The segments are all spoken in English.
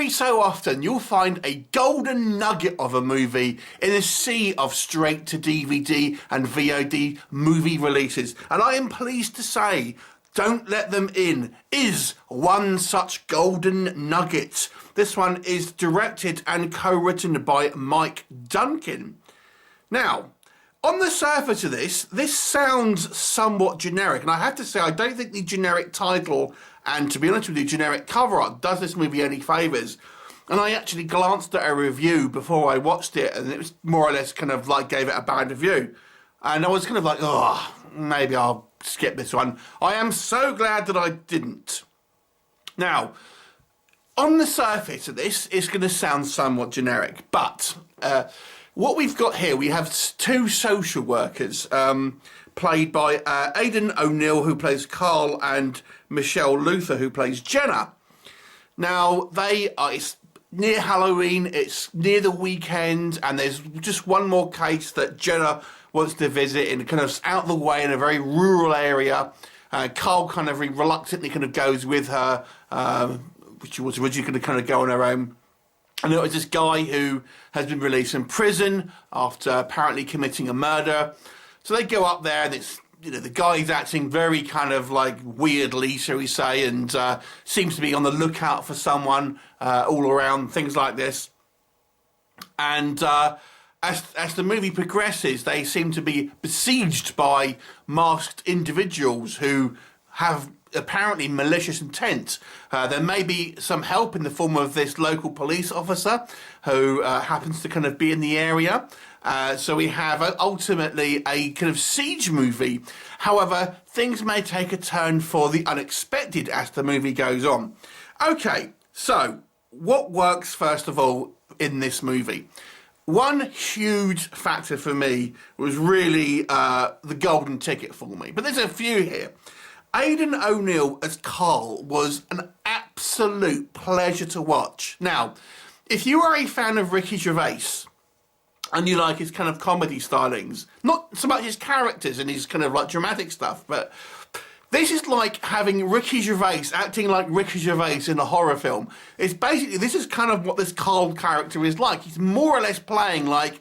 every so often you'll find a golden nugget of a movie in a sea of straight-to-DVD and VOD movie releases. And I am pleased to say Don't Let Them In is one such golden nugget. This one is directed and co-written by Mike Duncan. Now, on the surface of this sounds somewhat generic, and I have to say I don't think the generic title and, to be honest with you, generic cover art does this movie any favours. And I actually glanced at a review before I watched it, and it was more or less kind of like gave it a bad review. And I was kind of like, oh, maybe I'll skip this one. I am so glad that I didn't. Now, on the surface of this, it's going to sound somewhat generic, but what we've got here, we have two social workers, played by Aidan O'Neill, who plays Carl, and Michelle Luther, who plays Jenna. Now, it's near Halloween, it's near the weekend, and there's just one more case that Jenna wants to visit in kind of out of the way in a very rural area. Carl kind of reluctantly kind of goes with her, which she was originally going to kind of go on her own. And it was this guy who has been released from prison after apparently committing a murder. So they go up there, and it's, you know, the guy's acting very kind of like weirdly, shall we say, and seems to be on the lookout for someone all around, things like this. And as the movie progresses, they seem to be besieged by masked individuals who have apparently malicious intent. There may be some help in the form of this local police officer who happens to kind of be in the area. So we have ultimately a kind of siege movie. However, things may take a turn for the unexpected as the movie goes on. Okay, so what works first of all in this movie? One huge factor for me was really the golden ticket for me. But there's a few here. Aidan O'Neill as Carl was an absolute pleasure to watch. Now, if you are a fan of Ricky Gervais and you like his kind of comedy stylings, not so much his characters and his kind of like dramatic stuff, but this is like having Ricky Gervais acting like Ricky Gervais in a horror film. It's basically, this is kind of what this Carl character is like. He's more or less playing like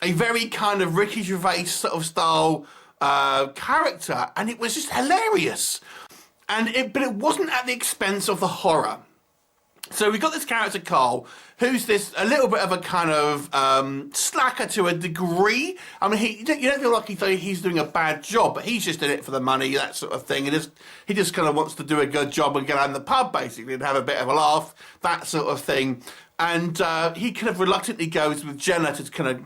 a very kind of Ricky Gervais sort of style character, and it was just hilarious. But it wasn't at the expense of the horror. So we got this character Carl, who's a little bit of a kind of slacker to a degree. I mean, you don't feel like he's doing a bad job, but he's just in it for the money, that sort of thing. He just kind of wants to do a good job and get out in the pub, basically, and have a bit of a laugh, that sort of thing. And he kind of reluctantly goes with Jenna to kind of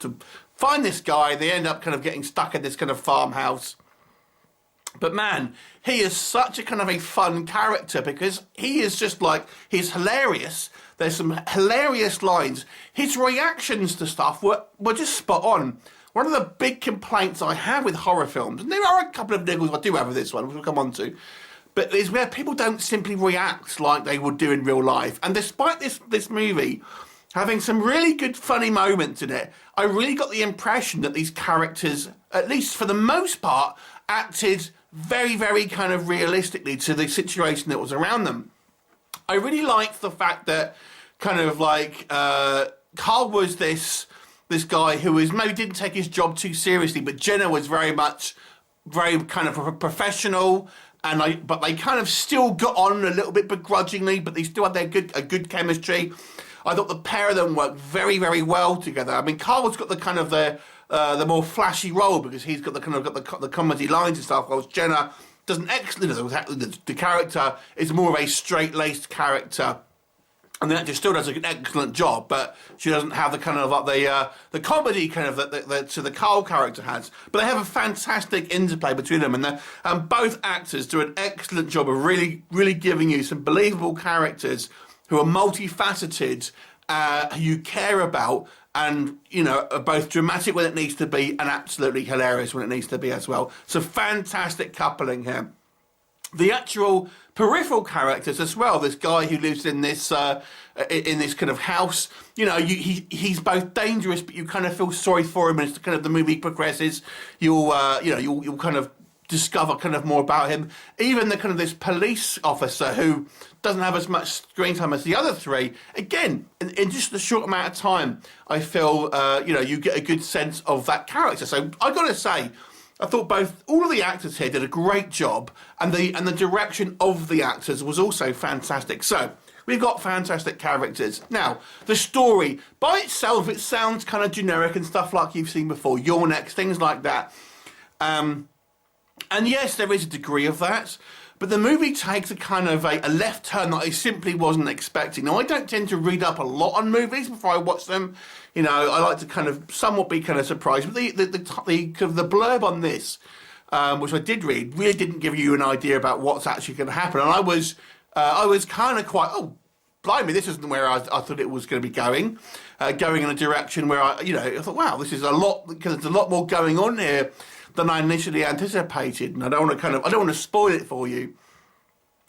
to find this guy. They end up kind of getting stuck in this kind of farmhouse. But man, he is such a kind of a fun character because he is just like, he's hilarious. There's some hilarious lines. His reactions to stuff were just spot on. One of the big complaints I have with horror films, and there are a couple of niggles I do have with this one, which we'll come on to, but is where people don't simply react like they would do in real life. And despite this movie having some really good funny moments in it, I really got the impression that these characters, at least for the most part, acted very, very kind of realistically to the situation that was around them. I really liked the fact that kind of like Carl was this guy who maybe didn't take his job too seriously, but Jenna was very kind of a professional, but they kind of still got on a little bit begrudgingly, but they still had a good chemistry. I thought the pair of them worked very, very well together. I mean, Carl's got the kind of the more flashy role because he's got the comedy lines and stuff, whilst Jenna does an excellent, the character is more of a straight-laced character, and the actor still does an excellent job, but she doesn't have the kind of like the comedy kind of that the Carl character has. But they have a fantastic interplay between them, and both actors do an excellent job of really, really giving you some believable characters who are multifaceted, who you care about, and, you know, are both dramatic when it needs to be and absolutely hilarious when it needs to be as well. So fantastic coupling here. The actual peripheral characters as well. This guy who lives in this kind of house. You know, he's both dangerous, but you kind of feel sorry for him as kind of the movie progresses. You'll kind of discover kind of more about him. Even the kind of this police officer who doesn't have as much screen time as the other three. Again, in just a short amount of time, I feel you get a good sense of that character. So I got to say, I thought all of the actors here did a great job, and the direction of the actors was also fantastic. So we've got fantastic characters. Now, the story by itself, it sounds kind of generic and stuff like you've seen before. You're Next, things like that. And yes, there is a degree of that, but the movie takes a kind of a left turn that I simply wasn't expecting. Now, I don't tend to read up a lot on movies before I watch them. You know, I like to kind of somewhat be kind of surprised. But the blurb on this, which I did read, really didn't give you an idea about what's actually going to happen. And I was kind of quite, oh, blimey, this isn't where I thought it was going to be going in a direction where I thought, wow, this is a lot, because there's a lot more going on here than I initially anticipated, and I don't want to spoil it for you,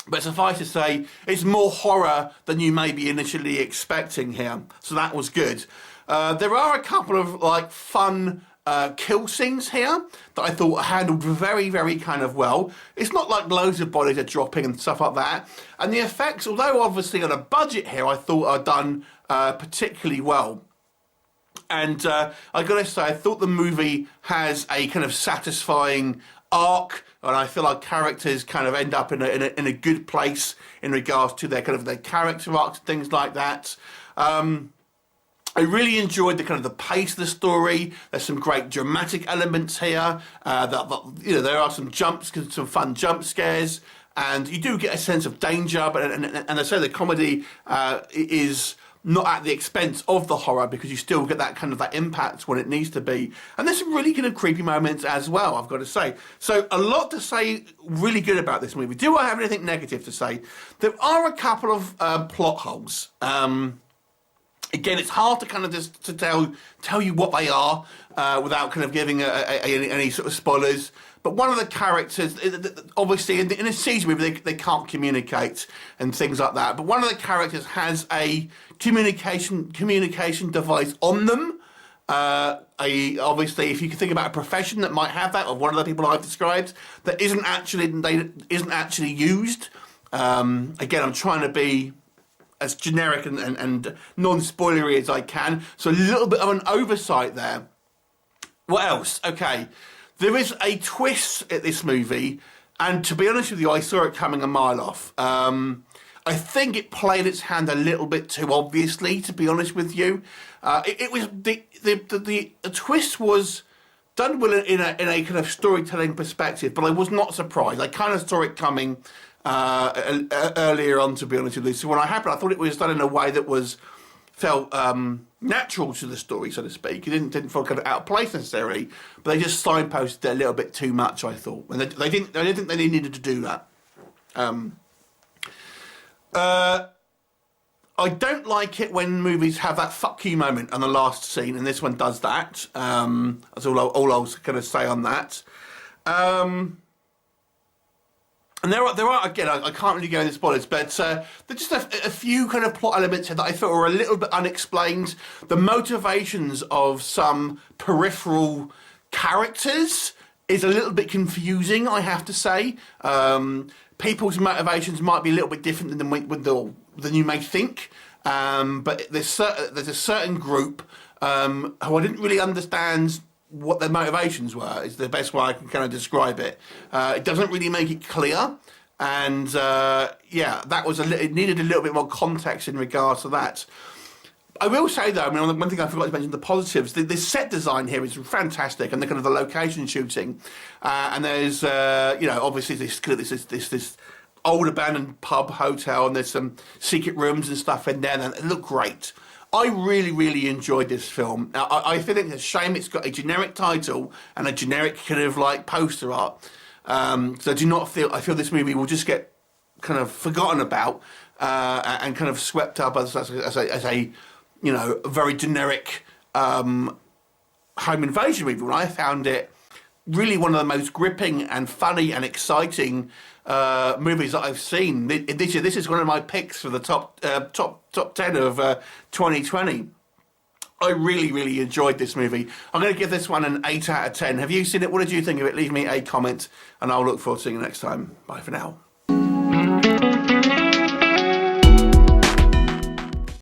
but suffice to say, it's more horror than you may be initially expecting here, so that was good. There are a couple of like fun kill scenes here that I thought handled very, very kind of well. It's not like loads of bodies are dropping and stuff like that, and the effects, although obviously on a budget here, I thought are done particularly well. And I got to say, I thought the movie has a kind of satisfying arc, and I feel like characters kind of end up in a good place in regards to their character arcs and things like that. I really enjoyed the pace of the story. There's some great dramatic elements here. There are some some fun jump scares, and you do get a sense of danger. But and I say the comedy is not at the expense of the horror, because you still get that impact when it needs to be. And there's some really kind of creepy moments as well, I've got to say. So a lot to say really good about this movie. Do I have anything negative to say? There are a couple of plot holes. Again, it's hard to kind of just to tell you what they are without kind of giving any sort of spoilers. But one of the characters, obviously in a siege movie, they can't communicate and things like that. But one of the characters has a communication device on them. Obviously, if you can think about a profession that might have that, or one of the people I've described, that isn't actually used. Again, I'm trying to be as generic and non-spoilery as I can. So a little bit of an oversight there. What else? Okay. There is a twist at this movie, and to be honest with you, I saw it coming a mile off. I think it played its hand a little bit too obviously, to be honest with you. It was the twist was done well in a kind of storytelling perspective, but I was not surprised. I kind of saw it coming earlier on, to be honest with you. So when it happened, I thought it was done in a way that felt natural to the story, so to speak. It didn't feel kind of out of place necessarily, but they just signposted it a little bit too much, I thought. And I didn't think they needed to do that. I don't like it when movies have that fuck you moment on the last scene, and this one does that. That's all I was going to say on that. And there are again, I can't really go into spoilers, but there's just a few kind of plot elements here that I thought were a little bit unexplained. The motivations of some peripheral characters is a little bit confusing, I have to say. People's motivations might be a little bit different than you may think, but there's a certain group who I didn't really understand what their motivations were, is the best way I can kind of describe it. It doesn't really make it clear, and that was it needed a little bit more context in regards to that. I will say though, I mean, one thing I forgot to mention, the positives. The set design here is fantastic, and the kind of the location shooting, and there's obviously this old abandoned pub hotel, and there's some secret rooms and stuff in there, and it looked great. I really, really enjoyed this film. I feel it's a shame it's got a generic title and a generic kind of like poster art. So I feel this movie will just get kind of forgotten about and kind of swept up as a very generic home invasion movie. When I found it really one of the most gripping and funny and exciting movies that I've seen this year. This is one of my picks for the top 10 of 2020. I really, really enjoyed this movie. I'm going to give this one an 8 out of 10. Have you seen it? What did you think of it? Leave me a comment, and I'll look forward to seeing you next time. Bye for now.